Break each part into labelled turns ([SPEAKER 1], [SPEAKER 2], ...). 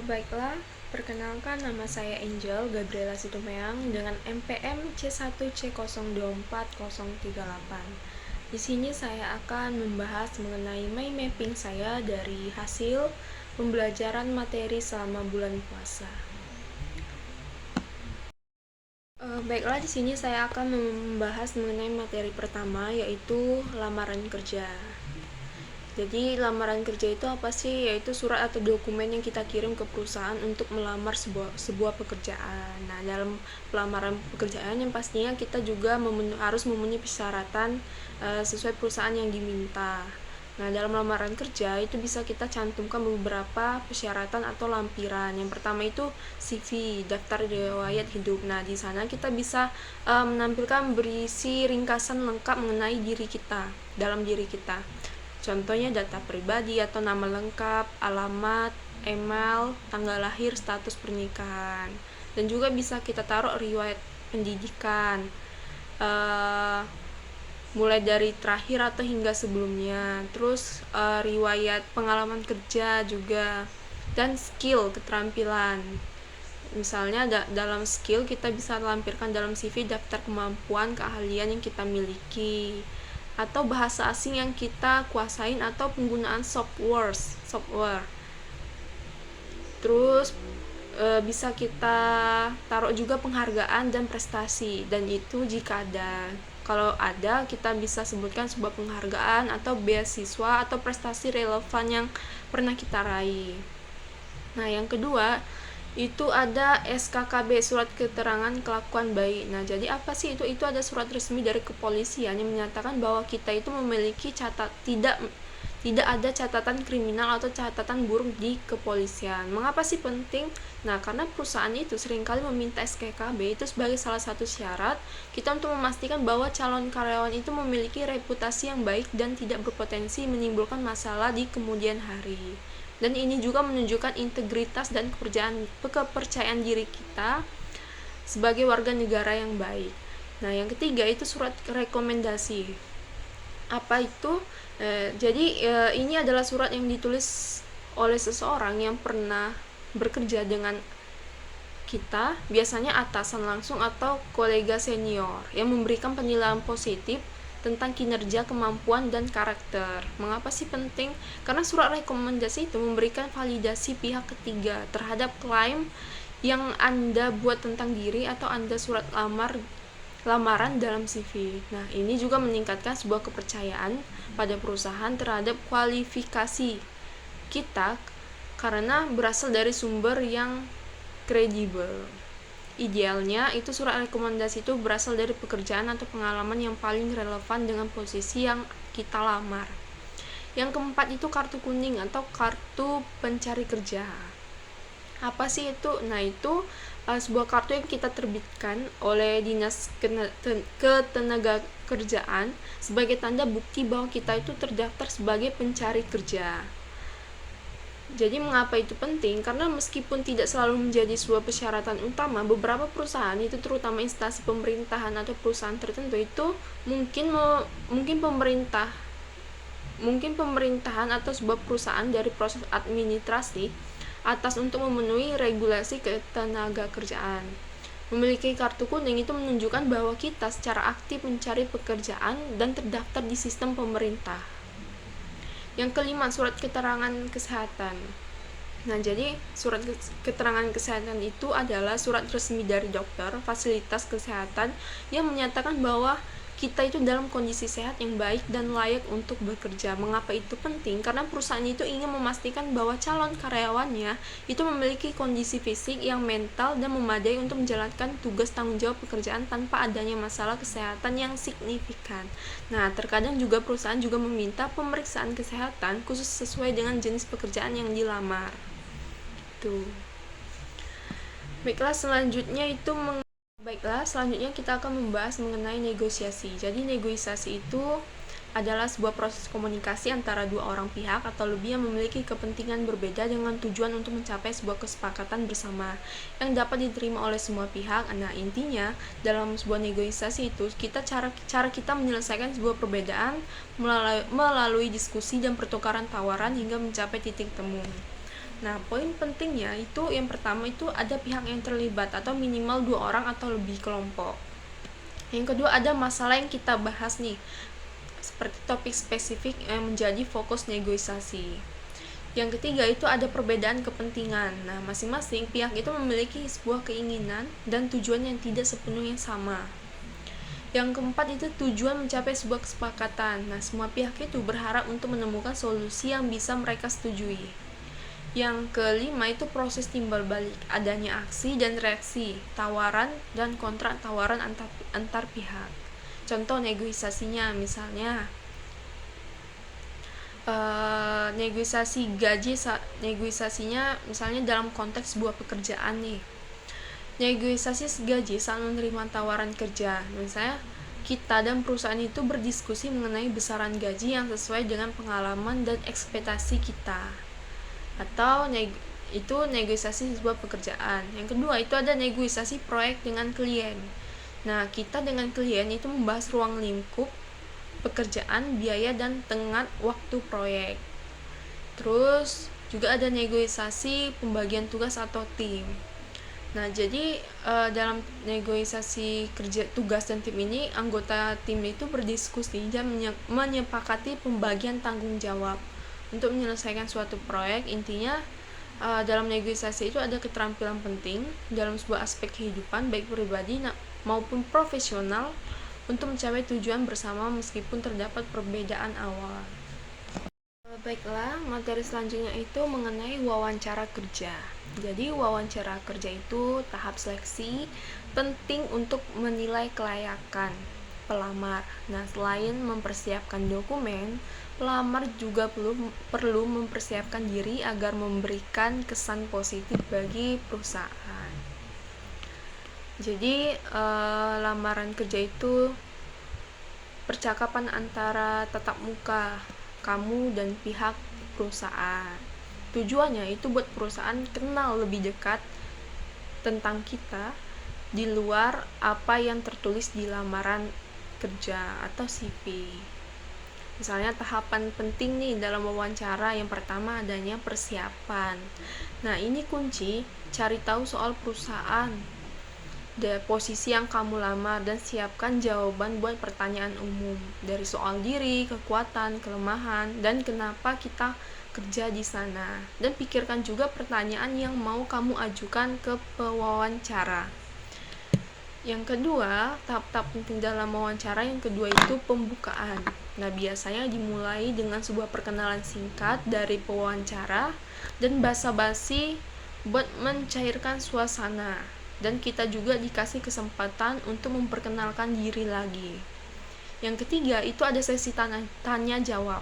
[SPEAKER 1] Baiklah, perkenalkan nama saya Angel Gabriela Situmeang dengan NPM C1C0240038. Di sini saya akan membahas mengenai mind mapping saya dari hasil pembelajaran materi selama bulan puasa. Baiklah, di sini saya akan membahas mengenai materi pertama, yaitu lamaran kerja. Jadi lamaran kerja itu apa sih? Yaitu surat atau dokumen yang kita kirim ke perusahaan untuk melamar sebuah pekerjaan. Nah, dalam pelamaran pekerjaan yang pastinya kita juga harus memenuhi persyaratan sesuai perusahaan yang diminta. Nah, dalam lamaran kerja itu bisa kita cantumkan beberapa persyaratan atau lampiran. Yang pertama itu CV, daftar riwayat hidup. Nah, di sana kita bisa menampilkan berisi ringkasan lengkap mengenai diri kita, dalam diri kita. Contohnya data pribadi atau nama lengkap, alamat, email, tanggal lahir, status pernikahan. Dan juga bisa kita taruh riwayat pendidikan, mulai dari terakhir atau hingga sebelumnya. Terus riwayat pengalaman kerja juga, dan skill, keterampilan. Misalnya dalam skill kita bisa lampirkan dalam CV daftar kemampuan keahlian yang kita miliki, atau bahasa asing yang kita kuasain, atau penggunaan software. Terus bisa kita taruh juga penghargaan dan prestasi, dan itu jika ada. Kalau ada, kita bisa sebutkan sebuah penghargaan atau beasiswa atau prestasi relevan yang pernah kita raih. Nah, yang kedua itu ada SKKB, surat keterangan kelakuan baik. Nah, jadi apa sih itu? Itu ada surat resmi dari kepolisian yang menyatakan bahwa kita itu memiliki tidak ada catatan kriminal atau catatan buruk di kepolisian. Mengapa sih penting? Nah, karena perusahaan itu seringkali meminta SKKB itu sebagai salah satu syarat kita untuk memastikan bahwa calon karyawan itu memiliki reputasi yang baik dan tidak berpotensi menimbulkan masalah di kemudian hari. Dan ini juga menunjukkan integritas dan kepercayaan diri kita sebagai warga negara yang baik. Nah, yang ketiga itu surat rekomendasi. Apa itu? Jadi ini adalah surat yang ditulis oleh seseorang yang pernah bekerja dengan kita, biasanya atasan langsung atau kolega senior, yang memberikan penilaian positif tentang kinerja, kemampuan, dan karakter. Mengapa sih penting? Karena surat rekomendasi itu memberikan validasi pihak ketiga terhadap klaim yang Anda buat tentang diri atau Anda surat lamaran dalam CV. Nah, ini juga meningkatkan sebuah kepercayaan pada perusahaan terhadap kualifikasi kita karena berasal dari sumber yang kredibel. Idealnya itu surat rekomendasi itu berasal dari pekerjaan atau pengalaman yang paling relevan dengan posisi yang kita lamar. Yang keempat itu kartu kuning atau kartu pencari kerja. Apa sih itu? Nah, itu sebuah kartu yang kita terbitkan oleh Dinas Ketenagakerjaan sebagai tanda bukti bahwa kita itu terdaftar sebagai pencari kerja. Jadi mengapa itu penting? Karena meskipun tidak selalu menjadi sebuah persyaratan utama, beberapa perusahaan itu terutama instansi pemerintahan atau perusahaan tertentu itu mungkin pemerintahan atau sebuah perusahaan dari proses administrasi atas untuk memenuhi regulasi ketenagakerjaan. Memiliki kartu kuning itu menunjukkan bahwa kita secara aktif mencari pekerjaan dan terdaftar di sistem pemerintah. Yang kelima, surat keterangan kesehatan. Nah, jadi surat keterangan kesehatan itu adalah surat resmi dari dokter, fasilitas kesehatan yang menyatakan bahwa kita itu dalam kondisi sehat yang baik dan layak untuk bekerja. Mengapa itu penting? Karena perusahaan itu ingin memastikan bahwa calon karyawannya itu memiliki kondisi fisik yang mental dan memadai untuk menjalankan tugas tanggung jawab pekerjaan tanpa adanya masalah kesehatan yang signifikan. Nah, terkadang juga perusahaan juga meminta pemeriksaan kesehatan khusus sesuai dengan jenis pekerjaan yang dilamar. Baiklah, selanjutnya kita akan membahas mengenai negosiasi. Jadi negosiasi itu adalah sebuah proses komunikasi antara dua orang pihak atau lebih yang memiliki kepentingan berbeda dengan tujuan untuk mencapai sebuah kesepakatan bersama yang dapat diterima oleh semua pihak. Nah, intinya dalam sebuah negosiasi itu cara kita menyelesaikan sebuah perbedaan melalui diskusi dan pertukaran tawaran hingga mencapai titik temu. Nah, poin pentingnya itu yang pertama itu ada pihak yang terlibat atau minimal 2 orang atau lebih kelompok. Yang kedua ada masalah yang kita bahas nih, seperti topik spesifik yang menjadi fokus negosiasi. Yang ketiga itu ada perbedaan kepentingan. Nah, masing-masing pihak itu memiliki sebuah keinginan dan tujuan yang tidak sepenuhnya sama. Yang keempat itu tujuan mencapai sebuah kesepakatan. Nah, semua pihak itu berharap untuk menemukan solusi yang bisa mereka setujui. Yang kelima itu proses timbal balik, adanya aksi dan reaksi, tawaran dan kontrak tawaran antar pihak. Contoh negosiasinya misalnya negosiasinya misalnya dalam konteks sebuah pekerjaan nih. Negosiasi gaji saat menerima tawaran kerja. Misalnya kita dan perusahaan itu berdiskusi mengenai besaran gaji yang sesuai dengan pengalaman dan ekspektasi kita. Atau itu negosiasi sebuah pekerjaan. Yang kedua itu ada negosiasi proyek dengan klien. Nah, kita dengan klien itu membahas ruang lingkup pekerjaan, biaya, dan tenggat waktu proyek. Terus juga ada negosiasi pembagian tugas atau tim. Nah, jadi dalam negosiasi kerja tugas dan tim ini, anggota tim itu berdiskusi dan menyepakati pembagian tanggung jawab untuk menyelesaikan suatu proyek. Intinya dalam negosiasi itu ada keterampilan penting dalam sebuah aspek kehidupan baik pribadi maupun profesional untuk mencapai tujuan bersama meskipun terdapat perbedaan awal. Baiklah, materi selanjutnya itu mengenai wawancara kerja. Jadi wawancara kerja itu tahap seleksi penting untuk menilai kelayakan pelamar. Nah, selain mempersiapkan dokumen, pelamar juga perlu mempersiapkan diri agar memberikan kesan positif bagi perusahaan. Jadi lamaran kerja itu percakapan antara tatap muka kamu dan pihak perusahaan. Tujuannya itu buat perusahaan kenal lebih dekat tentang kita di luar apa yang tertulis di lamaran kerja atau CV. Misalnya tahapan penting nih dalam wawancara, yang pertama adanya persiapan. Nah, ini kunci, cari tahu soal perusahaan, posisi yang kamu lamar, dan siapkan jawaban buat pertanyaan umum dari soal diri, kekuatan, kelemahan, dan kenapa kita kerja di sana. Dan pikirkan juga pertanyaan yang mau kamu ajukan ke pewawancara. Yang kedua, tahap-tahap penting dalam wawancara yang kedua itu pembukaan. Nah, biasanya dimulai dengan sebuah perkenalan singkat dari pewawancara dan basa-basi buat mencairkan suasana. Dan kita juga dikasih kesempatan untuk memperkenalkan diri lagi. Yang ketiga, itu ada sesi tanya jawab.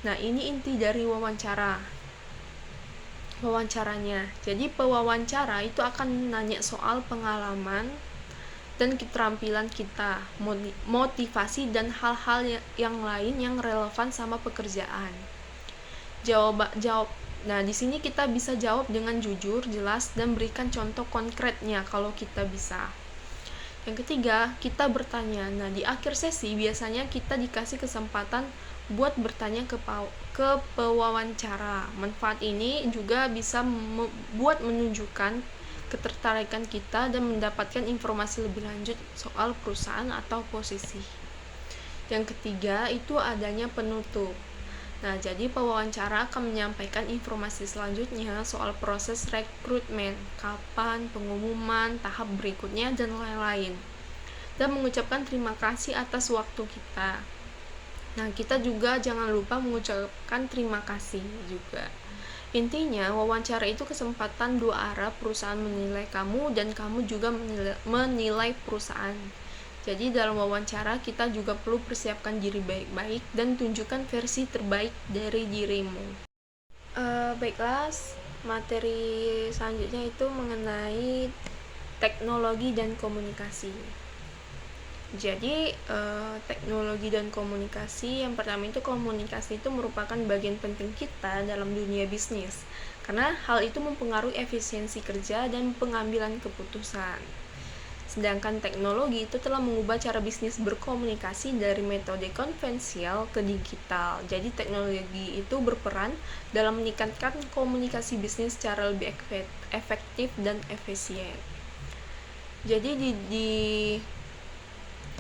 [SPEAKER 1] Nah, ini inti dari wawancaranya. Jadi pewawancara itu akan nanya soal pengalaman dan keterampilan kita, motivasi, dan hal-hal yang lain yang relevan sama pekerjaan. Nah, di sini kita bisa jawab dengan jujur, jelas, dan berikan contoh konkretnya kalau kita bisa. Yang ketiga, kita bertanya. Nah, di akhir sesi biasanya kita dikasih kesempatan buat bertanya ke pewawancara. Manfaat ini juga bisa buat menunjukkan ketertarikan kita dan mendapatkan informasi lebih lanjut soal perusahaan atau posisi. Yang ketiga itu adanya penutup. Nah, jadi pewawancara akan menyampaikan informasi selanjutnya soal proses rekrutmen, kapan pengumuman, tahap berikutnya, dan lain-lain. Dan mengucapkan terima kasih atas waktu kita. Nah, kita juga jangan lupa mengucapkan terima kasih juga. Intinya, wawancara itu kesempatan dua arah, perusahaan menilai kamu dan kamu juga menilai perusahaan. Jadi dalam wawancara kita juga perlu persiapkan diri baik-baik dan tunjukkan versi terbaik dari dirimu. Baiklah, materi selanjutnya itu mengenai teknologi dan komunikasi. Jadi teknologi dan komunikasi, yang pertama itu komunikasi itu merupakan bagian penting kita dalam dunia bisnis, karena hal itu mempengaruhi efisiensi kerja dan pengambilan keputusan. Sedangkan teknologi itu telah mengubah cara bisnis berkomunikasi dari metode konvensional ke digital. Jadi teknologi itu berperan dalam meningkatkan komunikasi bisnis secara lebih efektif dan efisien. Jadi di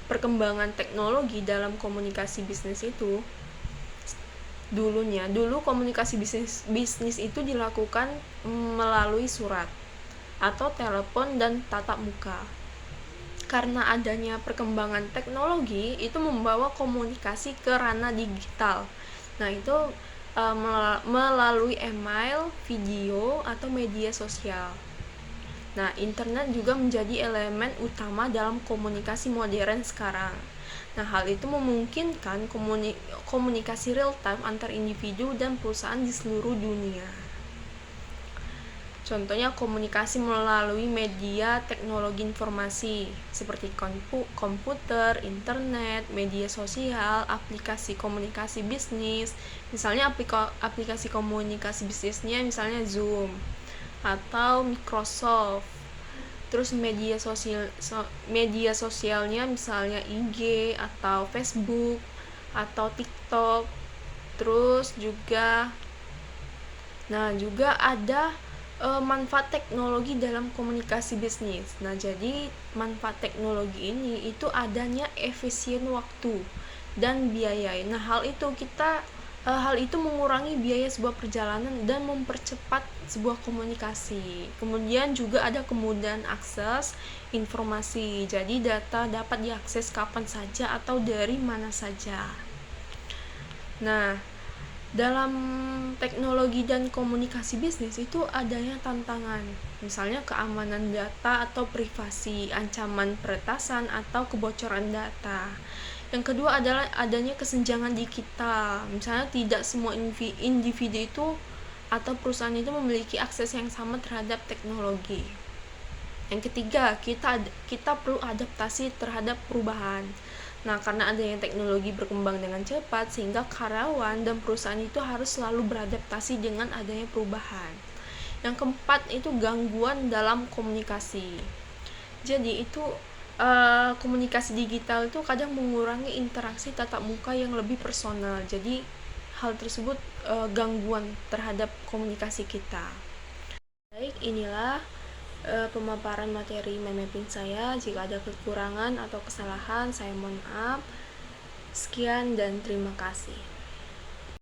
[SPEAKER 1] perkembangan teknologi dalam komunikasi bisnis itu, dulu komunikasi bisnis itu dilakukan melalui surat atau telepon dan tatap muka. Karena adanya perkembangan teknologi itu membawa komunikasi ke ranah digital. Nah, itu melalui email, video, atau media sosial. Nah, internet juga menjadi elemen utama dalam komunikasi modern sekarang. Nah, hal itu memungkinkan komunikasi real time antar individu dan perusahaan di seluruh dunia. Contohnya komunikasi melalui media teknologi informasi seperti komputer, internet, media sosial, aplikasi komunikasi bisnis. Misalnya aplikasi komunikasi bisnisnya misalnya Zoom atau Microsoft. Terus media sosialnya misalnya IG atau Facebook atau TikTok. Terus juga ada manfaat teknologi dalam komunikasi bisnis. Nah, jadi manfaat teknologi ini itu adanya efisien waktu dan biaya. Nah, hal itu mengurangi biaya sebuah perjalanan dan mempercepat sebuah komunikasi. Kemudian juga ada kemudahan akses informasi. Jadi data dapat diakses kapan saja atau dari mana saja. Nah, dalam teknologi dan komunikasi bisnis itu adanya tantangan, misalnya keamanan data atau privasi, ancaman peretasan atau kebocoran data. Yang kedua adalah adanya kesenjangan digital, misalnya tidak semua individu itu atau perusahaan itu memiliki akses yang sama terhadap teknologi. Yang ketiga, kita perlu adaptasi terhadap perubahan. Nah, karena adanya teknologi berkembang dengan cepat, sehingga karyawan dan perusahaan itu harus selalu beradaptasi dengan adanya perubahan. Yang keempat itu gangguan dalam komunikasi. Jadi itu komunikasi digital itu kadang mengurangi interaksi tatap muka yang lebih personal. Jadi hal tersebut gangguan terhadap komunikasi kita. Baik, inilah pemaparan materi mapping saya. Jika ada kekurangan atau kesalahan, saya mohon maaf. Sekian dan terima kasih.